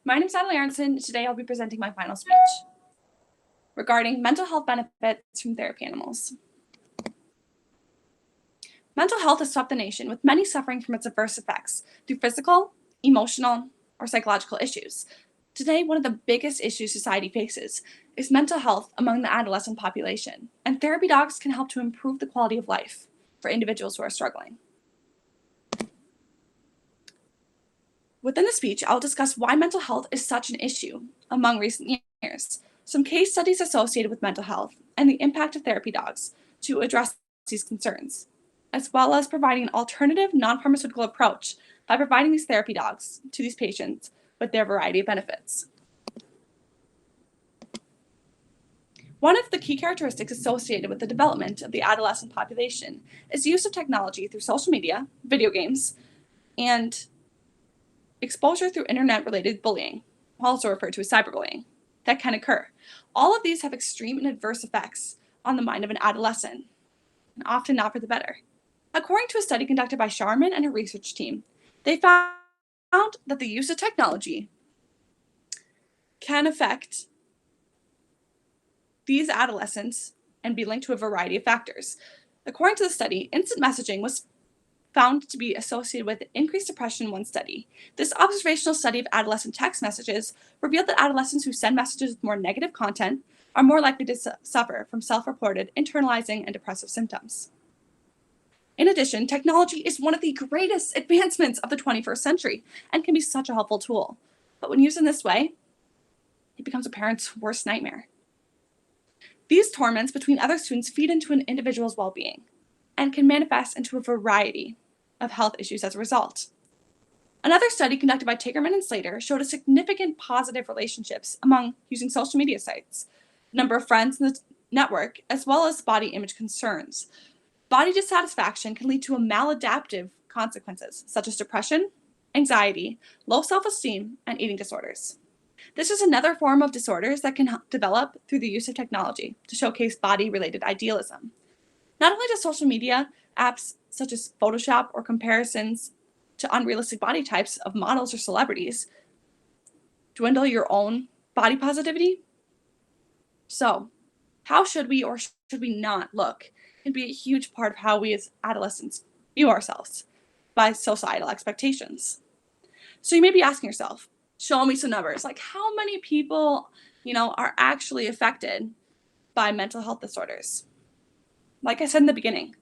My name is Natalie Arntson. Today I'll be presenting my final speech regarding mental health benefits from therapy animals. Mental health has swept the nation, with many suffering from its adverse effects through physical, emotional, or psychological issues. Today, one of the biggest issues society faces is mental health among the adolescent population, and therapy dogs can help to improve the quality of life for individuals who are struggling. Within the speech, I'll discuss why mental health is such an issue among recent years, some case studies associated with mental health, and the impact of therapy dogs to address these concerns, as well as providing an alternative non-pharmaceutical approach by providing these therapy dogs to these patients with their variety of benefits. One of the key characteristics associated with the development of the adolescent population is the use of technology through social media, video games, and exposure through internet-related bullying, also referred to as cyberbullying, that can occur. All of these have extreme and adverse effects on the mind of an adolescent, and often not for the better. According to a study conducted by Sharman and her research team, they found that the use of technology can affect these adolescents and be linked to a variety of factors. According to the study, instant messaging was found to be associated with increased depression in one study. This observational study of adolescent text messages revealed that adolescents who send messages with more negative content are more likely to suffer from self-reported internalizing and depressive symptoms. In addition, technology is one of the greatest advancements of the 21st century and can be such a helpful tool. But when used in this way, it becomes a parent's worst nightmare. These torments between other students feed into an individual's well-being and can manifest into a variety of health issues as a result. Another study conducted by Tigerman and Slater showed a significant positive relationships among using social media sites, number of friends in the network, as well as body image concerns. Body dissatisfaction can lead to maladaptive consequences such as depression, anxiety, low self-esteem, and eating disorders. This is another form of disorders that can develop through the use of technology to showcase body-related idealism. Not only do social media apps such as Photoshop or comparisons to unrealistic body types of models or celebrities dwindle your own body positivity. So, how should we or should we not look can be a huge part of how we as adolescents view ourselves by societal expectations. So you may be asking yourself, show me some numbers, like how many people, are actually affected by mental health disorders? Like I said in the beginning,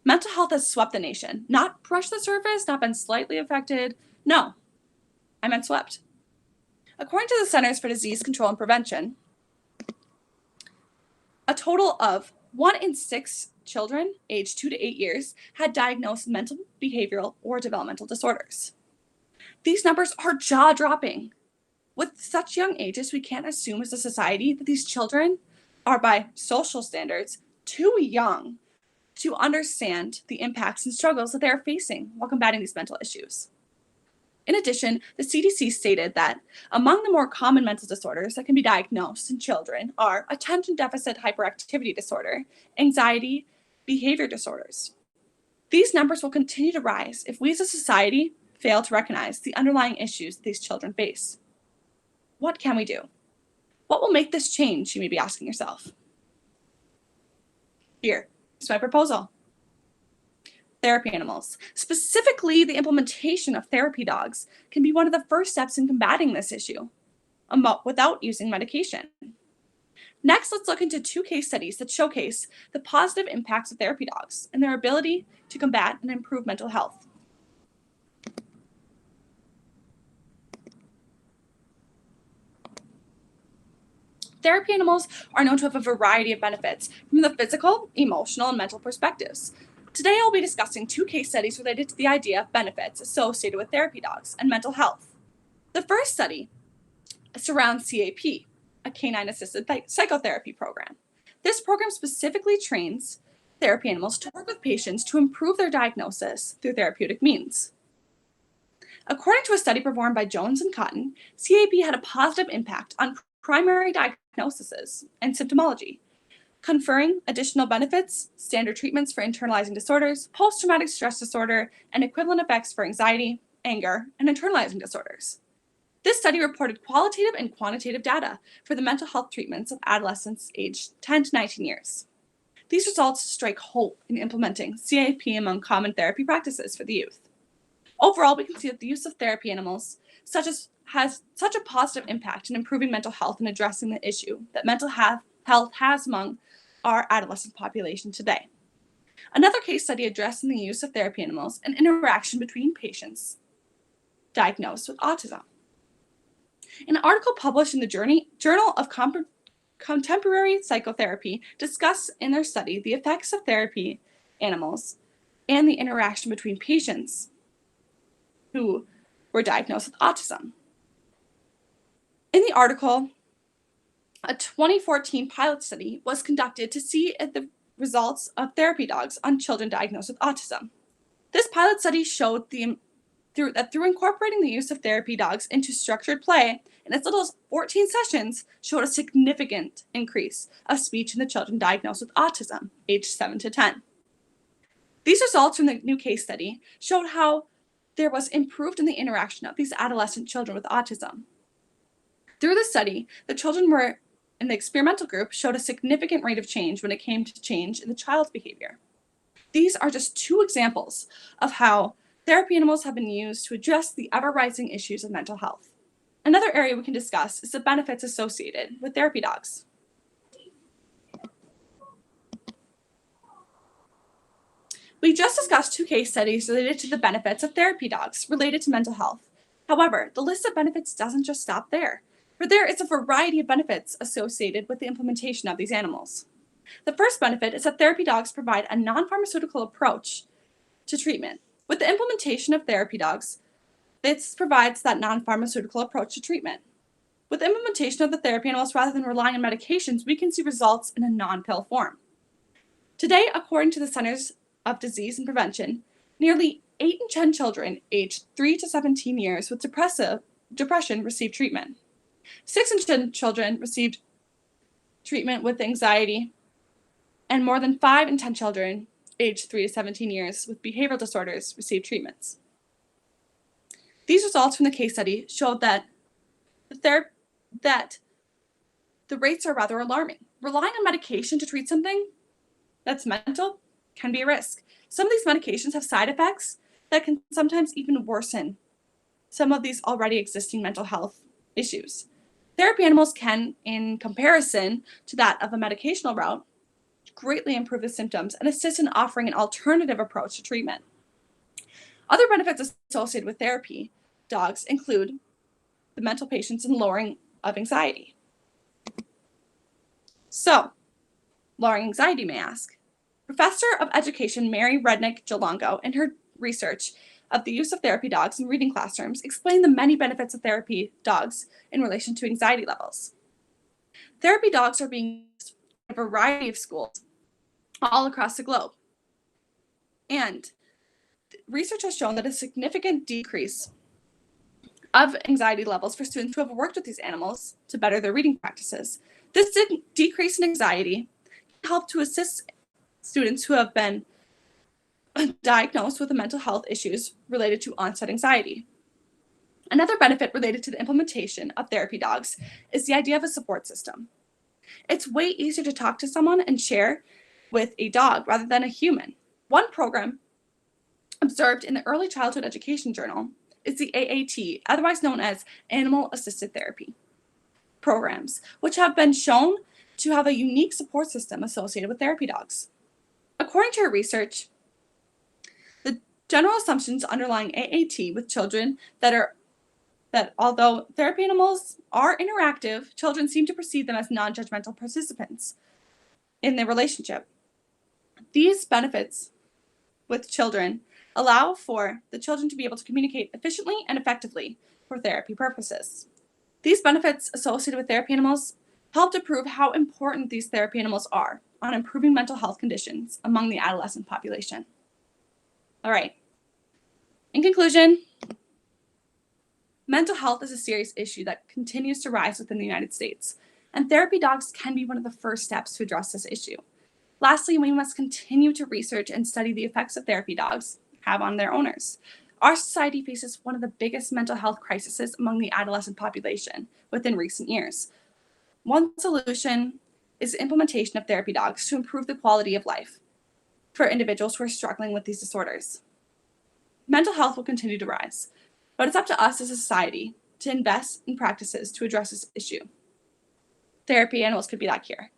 mental health has swept the nation, not brushed the surface, not been slightly affected. No, I meant swept. According to the Centers for Disease Control and Prevention, a total of 1 in 6 children aged 2 to 8 years had diagnosed mental, behavioral, or developmental disorders. These numbers are jaw-dropping. With such young ages, we can't assume as a society that these children are, by social standards, too young to understand the impacts and struggles that they are facing while combating these mental issues. In addition, the CDC stated that among the more common mental disorders that can be diagnosed in children are attention deficit hyperactivity disorder, anxiety, behavior disorders. These numbers will continue to rise if we as a society fail to recognize the underlying issues these children face. What can we do? What will make this change, you may be asking yourself? Here's my proposal. Therapy animals, specifically the implementation of therapy dogs, can be one of the first steps in combating this issue without using medication. Next, let's look into 2 case studies that showcase the positive impacts of therapy dogs and their ability to combat and improve mental health. Therapy animals are known to have a variety of benefits from the physical, emotional, and mental perspectives. Today, I'll be discussing 2 case studies related to the idea of benefits associated with therapy dogs and mental health. The first study surrounds CAP, a canine-assisted psychotherapy program. This program specifically trains therapy animals to work with patients to improve their diagnosis through therapeutic means. According to a study performed by Jones and Cotton, CAP had a positive impact on primary diagnoses and symptomology, conferring additional benefits, standard treatments for internalizing disorders, post-traumatic stress disorder, and equivalent effects for anxiety, anger, and internalizing disorders. This study reported qualitative and quantitative data for the mental health treatments of adolescents aged 10 to 19 years. These results strike hope in implementing CAP among common therapy practices for the youth. Overall, we can see that the use of therapy animals has such a positive impact in improving mental health and addressing the issue that mental health has among our adolescent population today. Another case study addressing the use of therapy animals and interaction between patients diagnosed with autism. An article published in the Journal of Contemporary Psychotherapy discussed in their study the effects of therapy animals and the interaction between patients who were diagnosed with autism. In the article, a 2014 pilot study was conducted to see the results of therapy dogs on children diagnosed with autism. This pilot study showed that through incorporating the use of therapy dogs into structured play in as little as 14 sessions showed a significant increase of speech in the children diagnosed with autism, aged 7 to 10. These results from the new case study showed how there was improved in the interaction of these adolescent children with autism. Through the study, the children were in the experimental group showed a significant rate of change when it came to change in the child's behavior. These are just two examples of how therapy animals have been used to address the ever-rising issues of mental health. Another area we can discuss is the benefits associated with therapy dogs. We just discussed two case studies related to the benefits of therapy dogs related to mental health. However, the list of benefits doesn't just stop there, for there is a variety of benefits associated with the implementation of these animals. The first benefit is that therapy dogs provide a non-pharmaceutical approach to treatment. With the implementation of therapy dogs, this provides that non-pharmaceutical approach to treatment. With the implementation of the therapy animals, rather than relying on medications, we can see results in a non-pill form. Today, according to the Centers of Disease and Prevention, nearly 8 in 10 children aged 3 to 17 years with depression receive treatment. 6 in 10 children received treatment with anxiety, and more than 5 in 10 children aged 3 to 17 years with behavioral disorders receive treatments. These results from the case study showed that the rates are rather alarming. Relying on medication to treat something that's mental can be a risk. Some of these medications have side effects that can sometimes even worsen some of these already existing mental health issues. Therapy animals can, in comparison to that of a medicational route, greatly improve the symptoms and assist in offering an alternative approach to treatment. Other benefits associated with therapy dogs include the mental patients and lowering of anxiety. So, lowering anxiety, may ask. Professor of Education Mary Rednick Jalongo, in her research of the use of therapy dogs in reading classrooms, explained the many benefits of therapy dogs in relation to anxiety levels. Therapy dogs are being used in a variety of schools all across the globe. And research has shown that a significant decrease of anxiety levels for students who have worked with these animals to better their reading practices. This decrease in anxiety can help to assist students who have been diagnosed with mental health issues related to onset anxiety. Another benefit related to the implementation of therapy dogs is the idea of a support system. It's way easier to talk to someone and share with a dog rather than a human. One program observed in the Early Childhood Education Journal is the AAT, otherwise known as Animal Assisted Therapy programs, which have been shown to have a unique support system associated with therapy dogs. According to her research, the general assumptions underlying AAT with children that although therapy animals are interactive, children seem to perceive them as non-judgmental participants in their relationship. These benefits with children allow for the children to be able to communicate efficiently and effectively for therapy purposes. These benefits associated with therapy animals help to prove how important these therapy animals are on improving mental health conditions among the adolescent population. All right. In conclusion, mental health is a serious issue that continues to rise within the United States, and therapy dogs can be one of the first steps to address this issue. Lastly, we must continue to research and study the effects of therapy dogs have on their owners. Our society faces one of the biggest mental health crises among the adolescent population within recent years. One solution is the implementation of therapy dogs to improve the quality of life for individuals who are struggling with these disorders. Mental health will continue to rise, but it's up to us as a society to invest in practices to address this issue. Therapy animals could be that cure.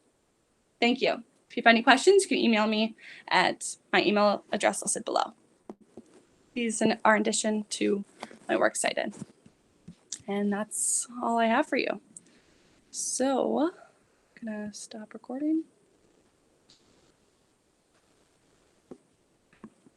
Thank you. If you have any questions, you can email me at my email address listed below. These are in addition to my works cited. And that's all I have for you. So, I'm gonna stop recording.